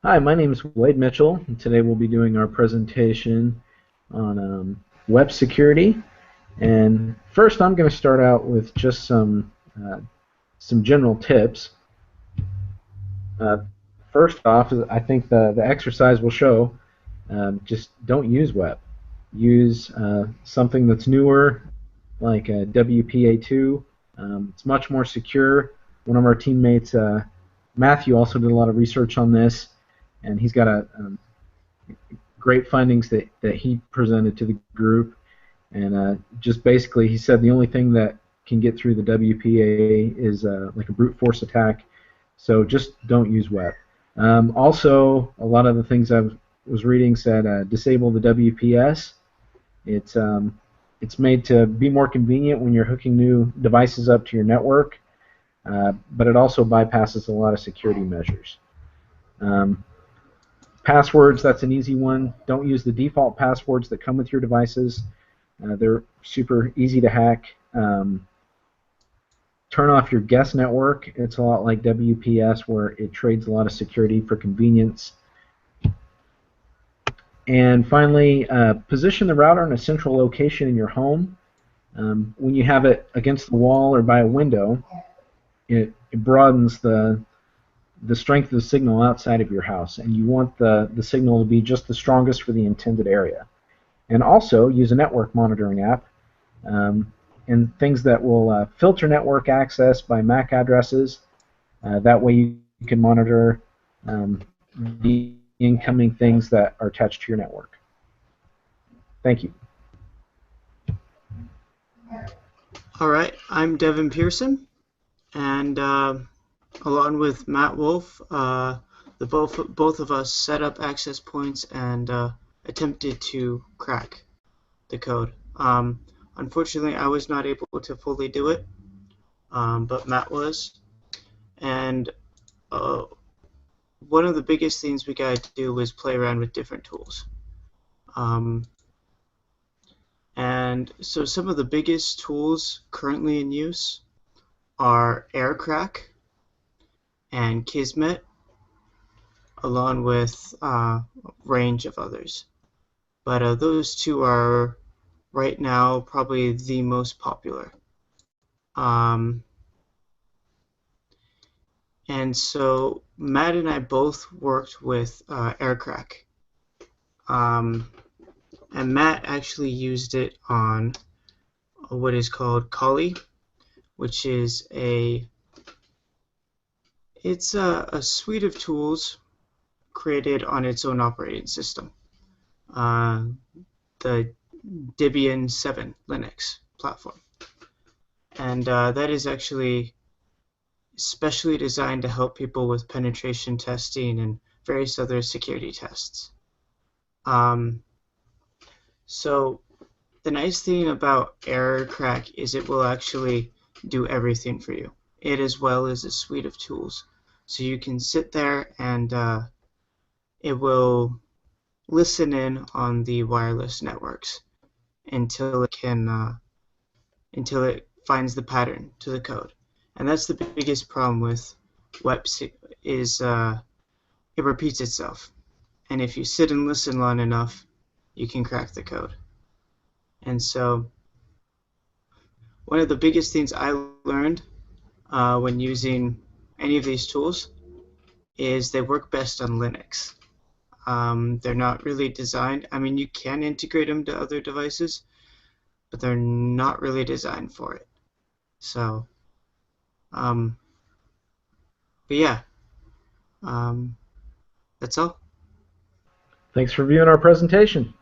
Hi, my name is Wade Mitchell, and today we'll be doing our presentation on web security. And first, I'm going to start out with just some general tips. Uh, First off, I think the exercise will show just don't use web. Use something that's newer, like WPA2. It's much more secure. One of our teammates, Matthew, also did a lot of research on this, and he's got a great findings that he presented to the group. And just basically, he said the only thing that can get through the WPA is like a brute force attack. So just don't use web. Also, a lot of the things I was reading said disable the WPS. It's made to be more convenient when you're hooking new devices up to your network, but it also bypasses a lot of security measures. Um, Passwords, that's an easy one. Don't use the default passwords that come with your devices. They're super easy to hack. Turn off your guest network. It's a lot like WPS where it trades a lot of security for convenience. And finally, position the router in a central location in your home. When you have it against the wall or by a window, it broadens the strength of the signal outside of your house, and you want the signal to be just the strongest for the intended area. And also use a network monitoring app and things that will filter network access by MAC addresses. That way you can monitor the incoming things that are attached to your network. Thank you. All right, I'm Devin Pearson, and along with Matt Wolf, both of us set up access points and attempted to crack the code. Unfortunately, I was not able to fully do it, but Matt was. And uh, one of the biggest things we got to do was play around with different tools. And so some of the biggest tools currently in use are AirCrack and Kismet, along with a range of others. But those two are right now probably the most popular. And so Matt and I both worked with AirCrack. And Matt actually used it on what is called Kali, which is it's a suite of tools created on its own operating system, the Debian 7 Linux platform. And that is actually specially designed to help people with penetration testing and various other security tests. So the nice thing about AirCrack is it will actually do everything for you. It as well as a suite of tools. So you can sit there and it will listen in on the wireless networks until it finds the pattern to the code. And that's the biggest problem with web is it repeats itself. And if you sit and listen long enough, you can crack the code. And so one of the biggest things I learned when using any of these tools is they work best on Linux. They're not really designed, I mean, you can integrate them to other devices, but they're not really designed for it. So, but yeah, that's all. Thanks for viewing our presentation.